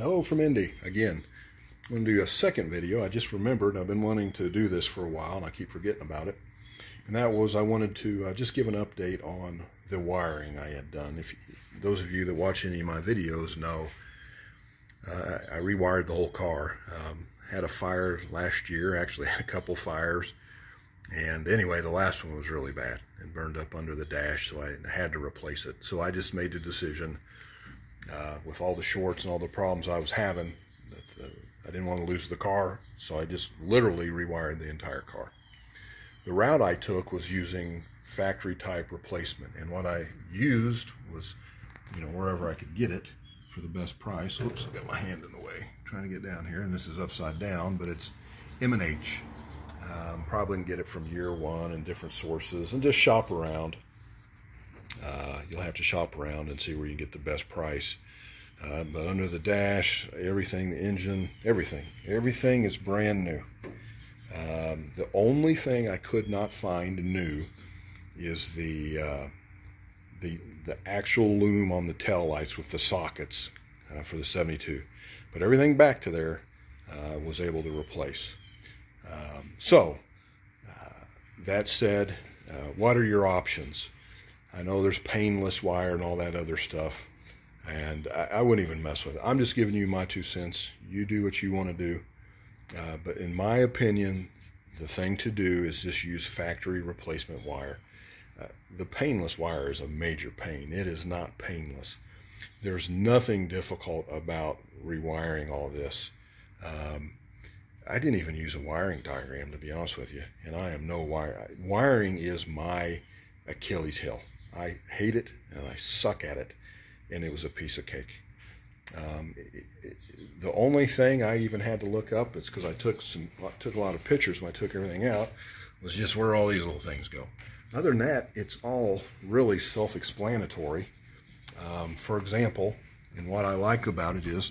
Hello from Indy again. I'm going to do a second video. I just remembered I've been wanting to do this for a while and I keep forgetting about it. And that was I wanted to just give an update on the wiring I had done. If those of you that watch any of my videos know, I rewired the whole car. Had a fire last year, actually had a couple fires. And anyway, the last one was really bad and burned up under the dash, so I had to replace it. So I just made the decision, with all the shorts and all the problems I was having, that I didn't want to lose the car, so I just literally rewired the entire car. The route I took was using factory type replacement, and what I used was, wherever I could get it for the best price. Oops, I got my hand in the way, trying to get down here, and this is upside down, but it's M&H. Probably can get it from Year One and different sources, and just shop around. You'll have to shop around and see where you get the best price. But under the dash, everything, the engine, everything is brand new. The only thing I could not find new is the actual loom on the tail lights with the sockets for the 72. But everything back to there was able to replace. That said, what are your options? I know there's painless wire and all that other stuff, and I wouldn't even mess with it. I'm just giving you my 2 cents. You do what you want to do. But in my opinion, the thing to do is just use factory replacement wire. The painless wire is a major pain. It is not painless. There's nothing difficult about rewiring all this. I didn't even use a wiring diagram, to be honest with you, and I am no wire. Wiring is my Achilles heel. I hate it and I suck at it, and it was a piece of cake. The only thing I even had to look up, it's because I took a lot of pictures when I took everything out, was just where all these little things go. Other than that, it's all really self-explanatory. For example, and what I like about it is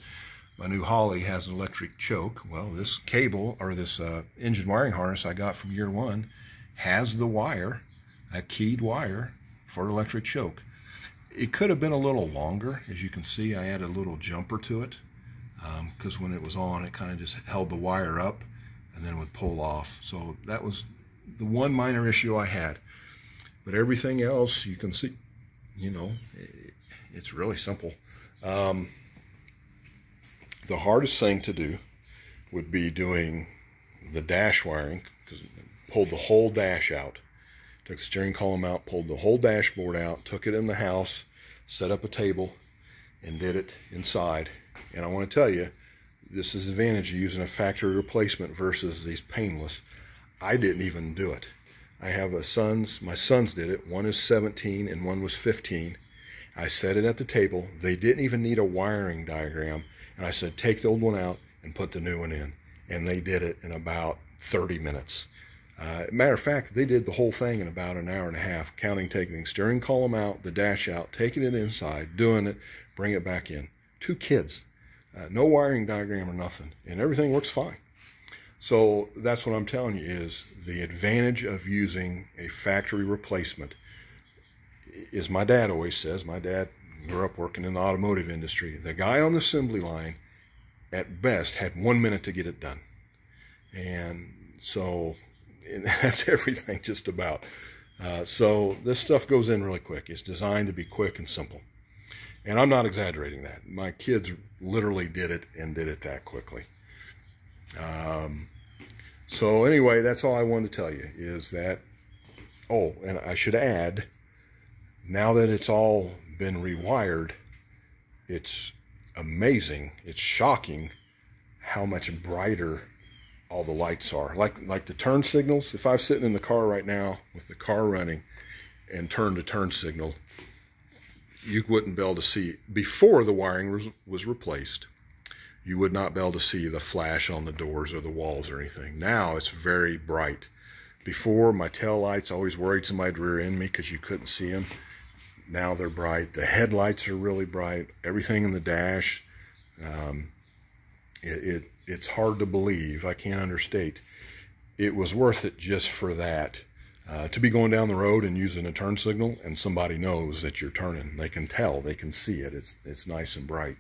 my new Holley has an electric choke. Well, this cable, or this engine wiring harness I got from Year One, has the wire, a keyed wire for electric choke. It could have been a little longer. As you can see, I added a little jumper to it, because when it was on, it kind of just held the wire up and then would pull off. So that was the one minor issue I had. But everything else, you can see, it's really simple. The hardest thing to do would be doing the dash wiring, because pulled the whole dash out. Took the steering column out, pulled the whole dashboard out, took it in the house, set up a table, and did it inside. And I want to tell you, this is the advantage of using a factory replacement versus these painless. I didn't even do it. I have my sons did it. One is 17 and one was 15. I set it at the table. They didn't even need a wiring diagram. And I said, take the old one out and put the new one in. And they did it in about 30 minutes. Matter of fact, they did the whole thing in about an hour and a half, counting taking the steering column out, the dash out, taking it inside, doing it, bring it back in. 2 kids, no wiring diagram or nothing, and everything works fine. So that's what I'm telling you is the advantage of using a factory replacement is, my dad always says, my dad grew up working in the automotive industry. The guy on the assembly line, at best, had 1 minute to get it done. And so that's everything just about. So this stuff goes in really quick. It's designed to be quick and simple. And I'm not exaggerating that. My kids literally did it and did it that quickly. So anyway, that's all I wanted to tell you is that, oh, and I should add, now that it's all been rewired, it's amazing, it's shocking how much brighter all the lights are. Like the turn signals, if I was sitting in the car right now with the car running and turned the turn signal, you wouldn't be able to see, before the wiring was replaced, you would not be able to see the flash on the doors or the walls or anything. Now it's very bright. Before, my tail lights, I always worried somebody'd rear end me because you couldn't see them. Now they're bright. The headlights are really bright. Everything in the dash, it's hard to believe. I can't understate. It was worth it just for that. To be going down the road and using a turn signal, and somebody knows that you're turning. They can tell. They can see it. It's nice and bright.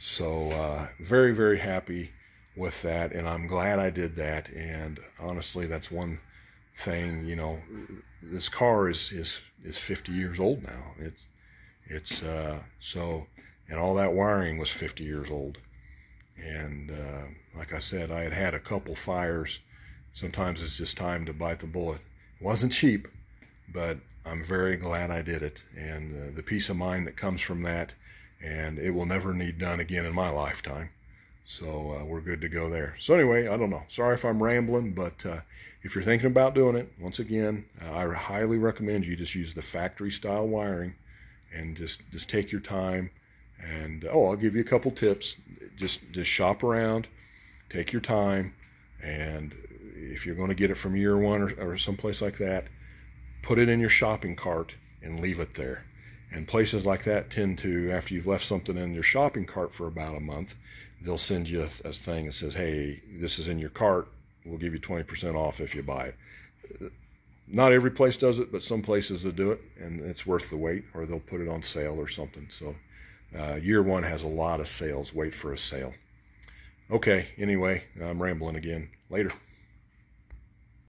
So very, very happy with that, and I'm glad I did that. And honestly, that's one thing, you know, this car is 50 years old now. It's so, and all that wiring was 50 years old. And like I said, I had a couple fires. Sometimes it's just time to bite the bullet. It wasn't cheap, but I'm very glad I did it, and the peace of mind that comes from that, and it will never need done again in my lifetime. So we're good to go there. So anyway, I don't know. Sorry if I'm rambling, but if you're thinking about doing it, once again, I highly recommend you just use the factory style wiring, and just take your time. And I'll give you a couple tips. Just shop around, take your time, and if you're going to get it from Year One or someplace like that, put it in your shopping cart and leave it there. And places like that tend to, after you've left something in your shopping cart for about a month, they'll send you a thing that says, hey, this is in your cart. We'll give you 20% off if you buy it. Not every place does it, but some places will do it, and it's worth the wait, or they'll put it on sale or something. So Year One has a lot of sales. Wait for a sale. Okay, anyway, I'm rambling again. Later.